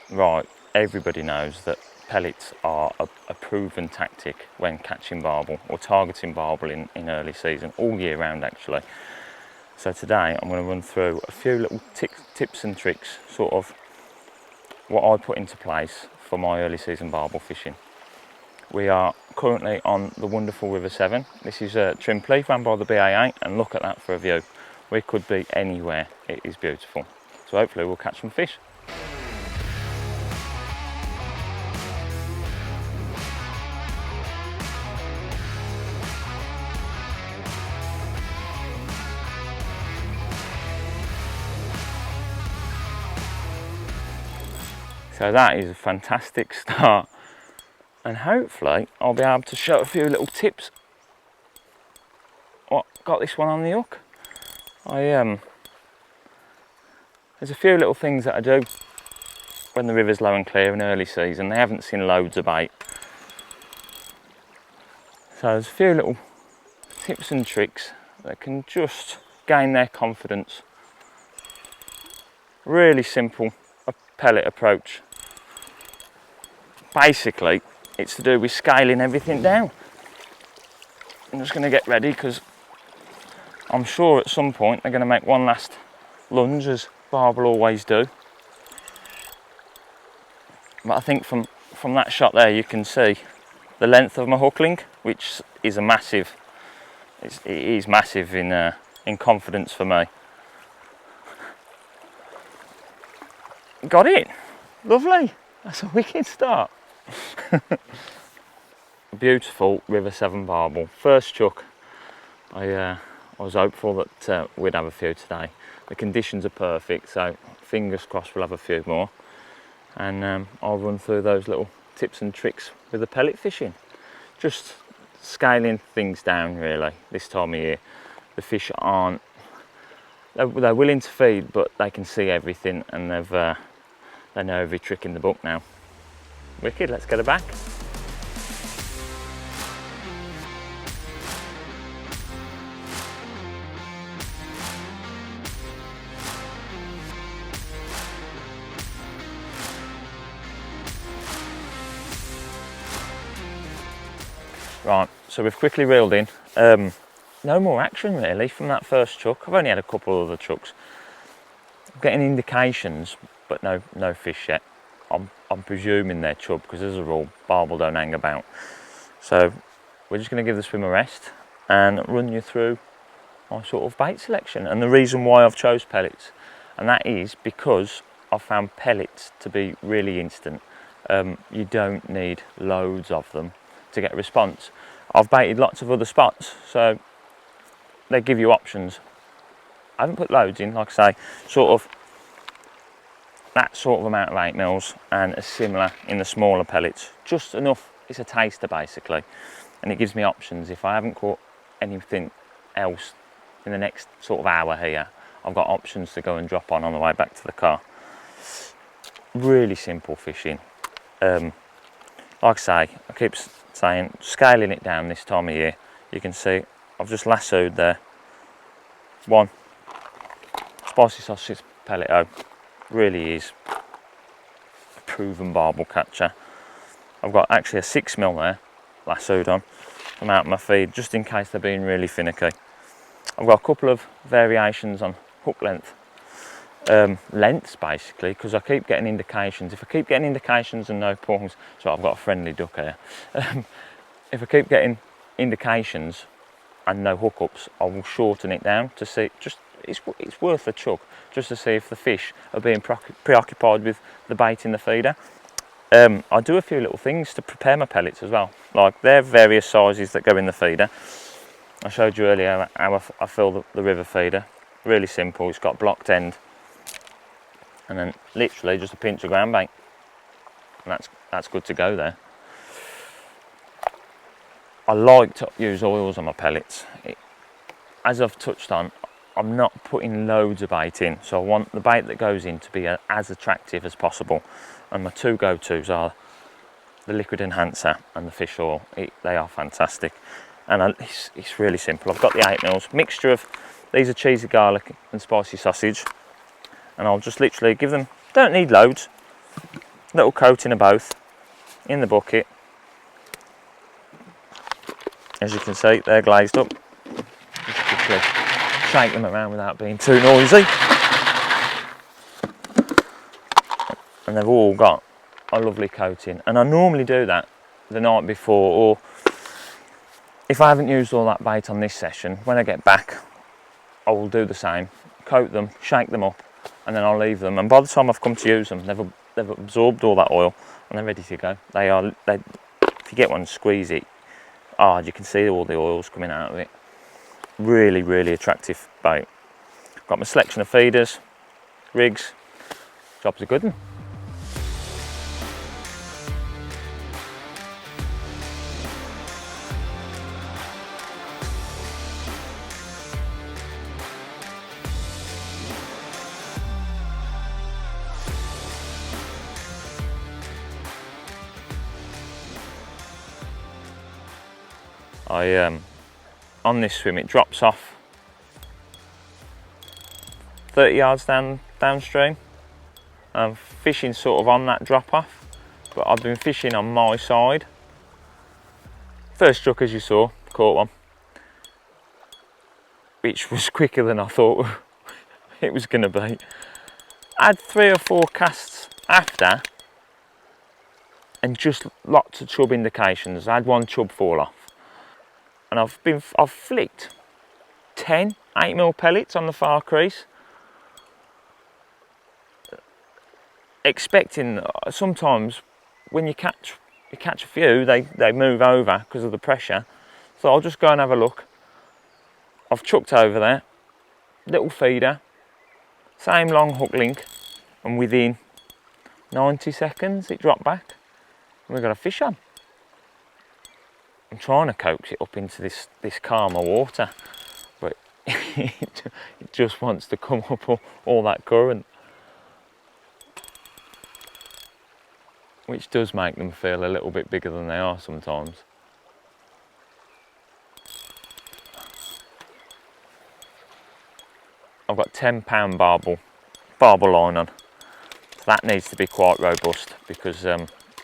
Right, everybody knows that pellets are a proven tactic when catching barbel or targeting barbel in early season, all year round actually. So today I'm going to run through a few little tips and tricks, sort of what I put into place for my early season barbel fishing. We are currently on the wonderful River Severn. This is Trimpley, run by the BA8, and look at that for a view. We could be anywhere, it is beautiful. So hopefully we'll catch some fish. So that is a fantastic start, and hopefully I'll be able to show a few little tips what got this one on the hook. There's a few little things that I do when the river's low and clear in early season. They haven't seen loads of bait, so there's a few little tips and tricks that can just gain their confidence. Really simple, a pellet approach. Basically, it's to do with scaling everything down. I'm just going to get ready because I'm sure at some point they're going to make one last lunge, as barbel always do. But I think from that shot there you can see the length of my hook link, which is a massive. It is massive in confidence for me. Got it. Lovely. That's a wicked start. Beautiful River Severn barbel. First chuck. I was hopeful that we'd have a few today. The conditions are perfect, so fingers crossed we'll have a few more. And I'll run through those little tips and tricks with the pellet fishing. Just scaling things down really this time of year. The fish aren't, they're willing to feed, but they can see everything, and they know every trick in the book now. Wicked, let's get her back. Right, so we've quickly reeled in. No more action really from that first chuck. I've only had a couple of other chucks. I'm getting indications, but no fish yet. I'm presuming they're chub, because as a rule, barbel don't hang about. So we're just going to give the swim a rest and run you through my sort of bait selection and the reason why I've chose pellets. And that is because I've found pellets to be really instant. You don't need loads of them to get a response. I've baited lots of other spots, so they give you options. I haven't put loads in, like I say, sort of that sort of amount of 8mm, and a similar in the smaller pellets. Just enough, it's a taster basically, and it gives me options. If I haven't caught anything else in the next sort of hour here, I've got options to go and drop on the way back to the car. Really simple fishing. Like I say, I keep saying, scaling it down this time of year. You can see I've just lassoed there. One spicy sausage pellet. Really is a proven barbel catcher. I've got actually a 6mm there lassoed on. I'm out of my feed just in case they're being really finicky. I've got a couple of variations on hook length. Lengths basically, because I keep getting indications. If I keep getting indications and no prongs, so I've got a friendly duck here. If I keep getting indications and no hookups, I will shorten it down to see. Just it's worth a chuck just to see if the fish are being preoccupied with the bait in the feeder. I do a few little things to prepare my pellets as well. Like, there are various sizes that go in the feeder. I showed you earlier how I fill the river feeder. Really simple. It's got blocked end, and then literally just a pinch of ground bait, and that's good to go there. I like to use oils on my pellets. As I've touched on, I'm not putting loads of bait in, so I want the bait that goes in to be as attractive as possible. And my two go-tos are the liquid enhancer and the fish oil. They are fantastic, and it's really simple. I've got the 8mm mixture of, these are cheesy garlic and spicy sausage, and I'll just literally give them, don't need loads, Little coating of both in the bucket. As you can see, they're glazed up. Just quickly shake them around without being too noisy. And they've all got a lovely coating. And I normally do that the night before, or if I haven't used all that bait on this session, when I get back, I will do the same. Coat them, shake them up, and then I'll leave them. And by the time I've come to use them, they've absorbed all that oil and they're ready to go. If you get one, squeeze it. You can see all the oils coming out of it. Really, really attractive bait. Got my selection of feeders, rigs. Job's a good one. On this swim, it drops off 30 yards downstream. I'm fishing sort of on that drop off, but I've been fishing on my side. First struck, as you saw, caught one, which was quicker than I thought it was going to be. I had 3 or 4 casts after, and just lots of chub indications. I had one chub fall off. And I've flicked 10 8mm pellets on the far crease, expecting sometimes when you catch a few, they move over because of the pressure. So I'll just go and have a look. I've chucked over there, little feeder, same long hook link, and within 90 seconds it dropped back and we've got a fish on. I'm trying to coax it up into this calmer water, but it just wants to come up all that current, which does make them feel a little bit bigger than they are sometimes. I've got £10 barbel line on. So that needs to be quite robust because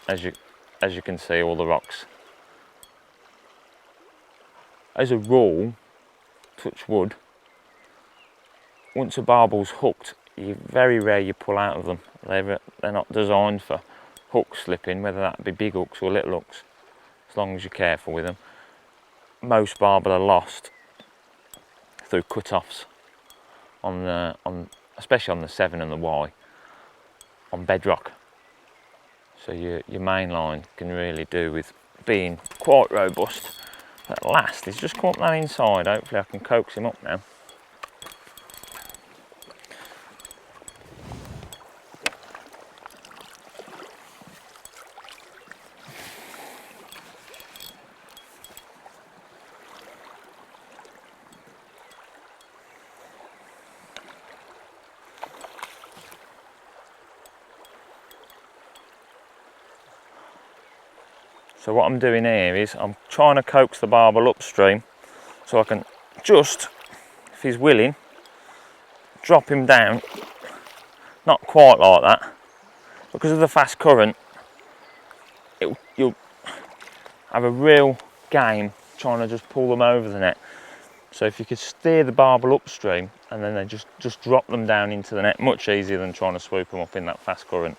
as you can see, all the rocks. As a rule, touch wood, once a barbel's hooked, very rare you pull out of them. They're not designed for hook slipping, whether that be big hooks or little hooks, as long as you're careful with them. Most barbel are lost through cut-offs especially on the 7 and the Y, on bedrock. So your main line can really do with being quite robust. At last, he's just caught that inside. Hopefully I can coax him up now. So what I'm doing here is I'm trying to coax the barbel upstream so I can just, if he's willing, drop him down. Not quite like that. Because of the fast current, you'll have a real game trying to just pull them over the net. So if you could steer the barbel upstream and then they just drop them down into the net, much easier than trying to swoop them up in that fast current.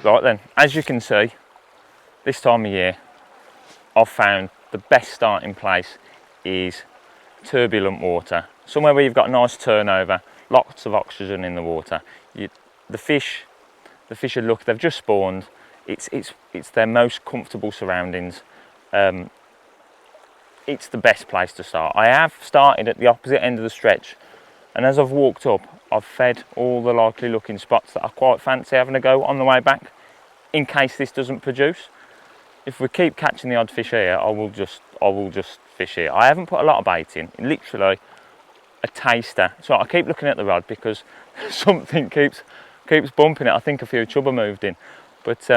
Right then, as you can see, this time of year, I've found the best starting place is turbulent water. Somewhere where you've got a nice turnover, lots of oxygen in the water. The fish are lucky, they've just spawned. It's their most comfortable surroundings. It's the best place to start. I have started at the opposite end of the stretch, and as I've walked up, I've fed all the likely looking spots that I quite fancy having a go on the way back, in case this doesn't produce. If we keep catching the odd fish here, I will just fish here. I haven't put a lot of bait in, literally a taster. So I keep looking at the rod because something keeps bumping it. I think a few chubber moved in, but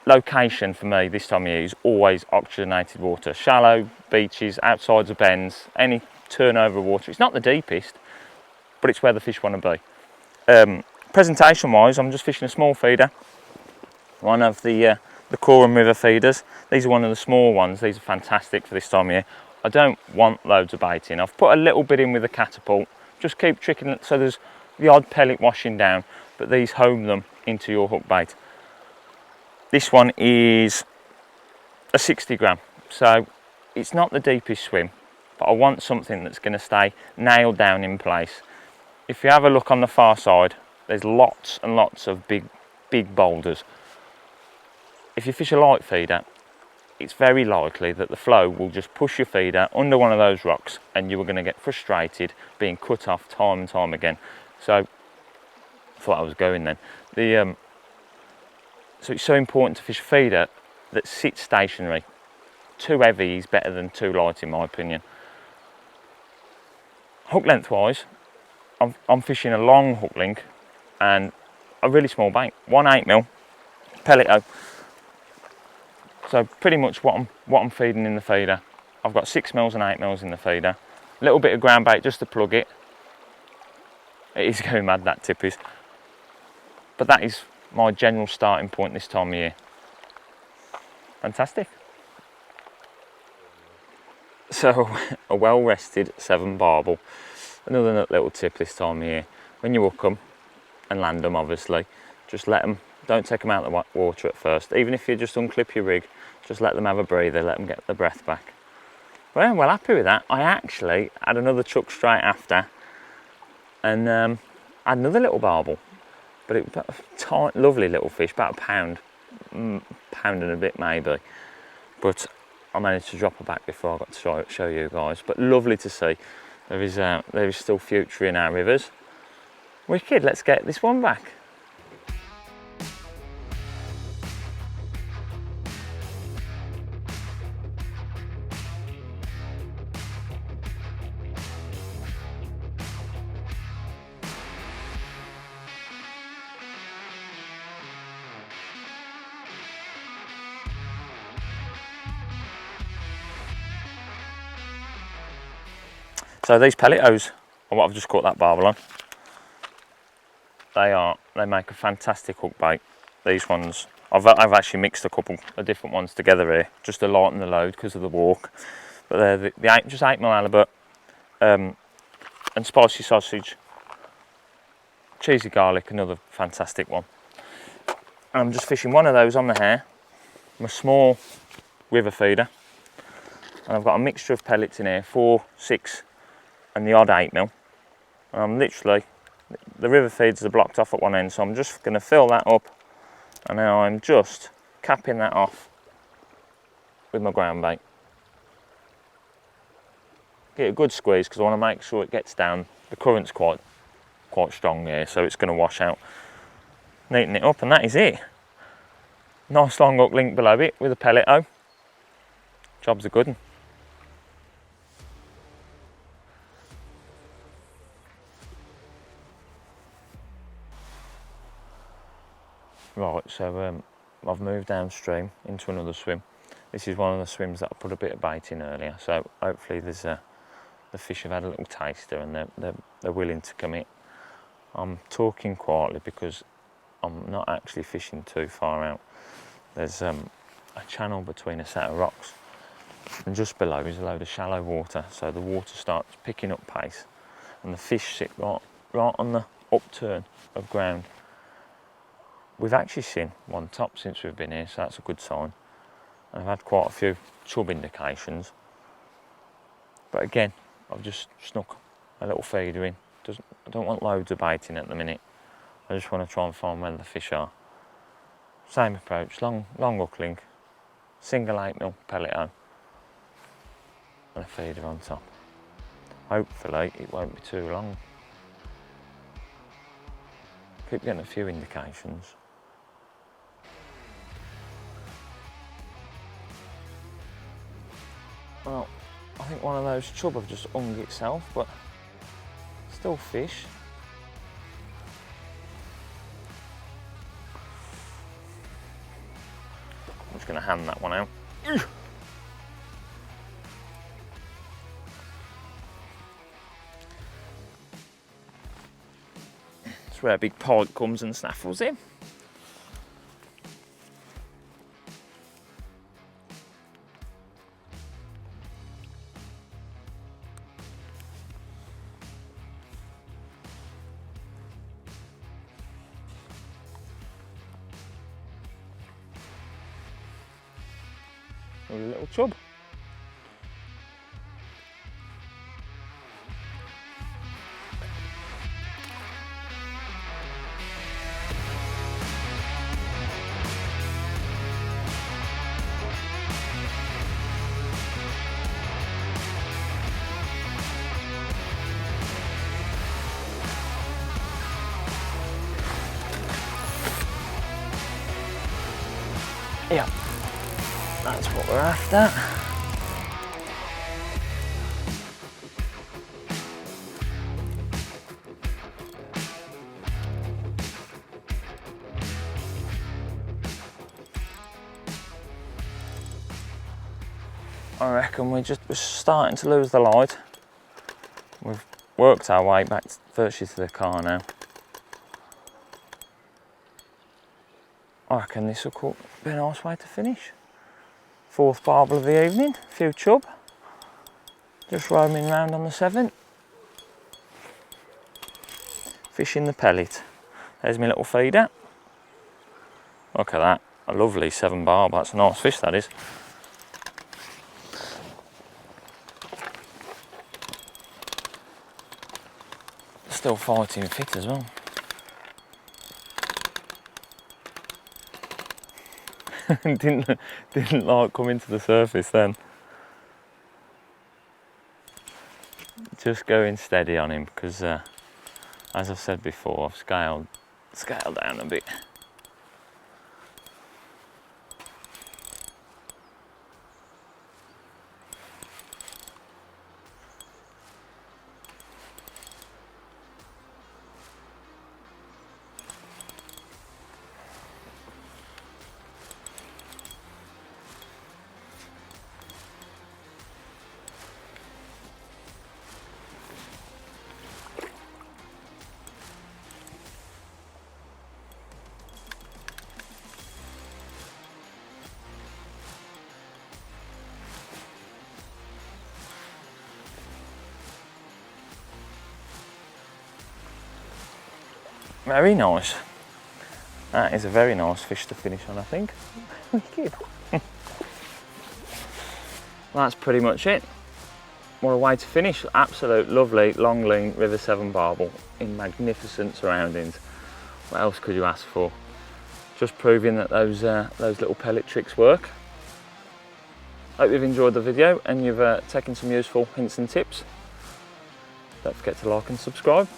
location for me this time of year is always oxygenated water. Shallow beaches, outsides of bends, any turnover of water. It's not the deepest, but it's where the fish want to be. Presentation wise, I'm just fishing a small feeder, one of the Coram River feeders. These are one of the small ones. These are fantastic for this time of year. I don't want loads of bait in. I've put a little bit in with a catapult, just keep tricking it so there's the odd pellet washing down, but these home them into your hook bait. This one is a 60 gram, so it's not the deepest swim, but I want something that's going to stay nailed down in place. If you have a look on the far side, there's lots and lots of big boulders. If you fish a light feeder, it's very likely that the flow will just push your feeder under one of those rocks and you are going to get frustrated being cut off time and time again. So I thought I was going then. So it's so important to fish a feeder that sits stationary. Too heavy is better than too light in my opinion. Hook length wise, I'm fishing a long hook link and a really small bait, 1/8mm Pellet. So pretty much what I'm feeding in the feeder. I've got 6mm and 8mm in the feeder. A little bit of ground bait just to plug it. It is going mad, that tip is. But that is my general starting point this time of year. Fantastic. So a well-rested Severn barbel. Another little tip this time of year. When you hook them and land them, obviously, just let them. Don't take them out of the water at first. Even if you just unclip your rig, just let them have a breather, let them get the breath back. Well, I'm well happy with that. I actually had another chuck straight after and had another little barbel. But it was a tight, lovely little fish, about a pound and a bit maybe. But I managed to drop her back before I got to show you guys. But lovely to see. There is still future in our rivers. Wicked, let's get this one back. So these pellet O's are what I've just caught that barbel on. They make a fantastic hook bait. These ones, I've actually mixed a couple of different ones together here, just to lighten the load because of the walk. But they're just 8mm halibut and spicy sausage, cheesy garlic, another fantastic one. And I'm just fishing one of those on the hair, my small river feeder. And I've got a mixture of pellets in here, 4, 6, and the odd 8mm. And I'm literally, the river feeds are blocked off at one end, so I'm just going to fill that up, and now I'm just capping that off with my ground bait. Get a good squeeze because I want to make sure it gets down. The current's quite strong here, so it's going to wash out. Neaten it up, and that is it. Nice long hook link below it with a pellet O. Job's a good one. Right, so I've moved downstream into another swim. This is one of the swims that I put a bit of bait in earlier, so hopefully the fish have had a little taster and they're willing to commit. I'm talking quietly because I'm not actually fishing too far out. There's a channel between a set of rocks, and just below is a load of shallow water, so the water starts picking up pace and the fish sit right on the upturn of ground. We've actually seen one top since we've been here, so that's a good sign. And I've had quite a few chub indications. But again, I've just snuck a little feeder in. I don't want loads of bait in at the minute. I just want to try and find where the fish are. Same approach, long hook link, single 8mm pellet O, and a feeder on top. Hopefully it won't be too long. Keep getting a few indications. Well, I think one of those chub have just hung itself, but still fish. just going to hand that one out. That's where a big pike comes and snaffles him. A little chub. Yeah, that's what we're after. I reckon we're starting to lose the light. We've worked our way back virtually to the car now. I reckon this will be a nice way to finish. Fourth barbel of the evening, a few chub. Just roaming around on the Severn. Fishing the pellet. There's my little feeder. Look at that, a lovely 7 barb. That's a nice fish, that is. Still fighting fit as well. didn't like coming to the surface then. Just going steady on him because, as I've said before, I've scaled down a bit. Very nice. That is a very nice fish to finish on, I think. Wicked. That's pretty much it. What a way to finish. Absolute lovely long lean River Severn barbel in magnificent surroundings. What else could you ask for? Just proving that those little pellet tricks work. Hope you've enjoyed the video and you've taken some useful hints and tips. Don't forget to like and subscribe.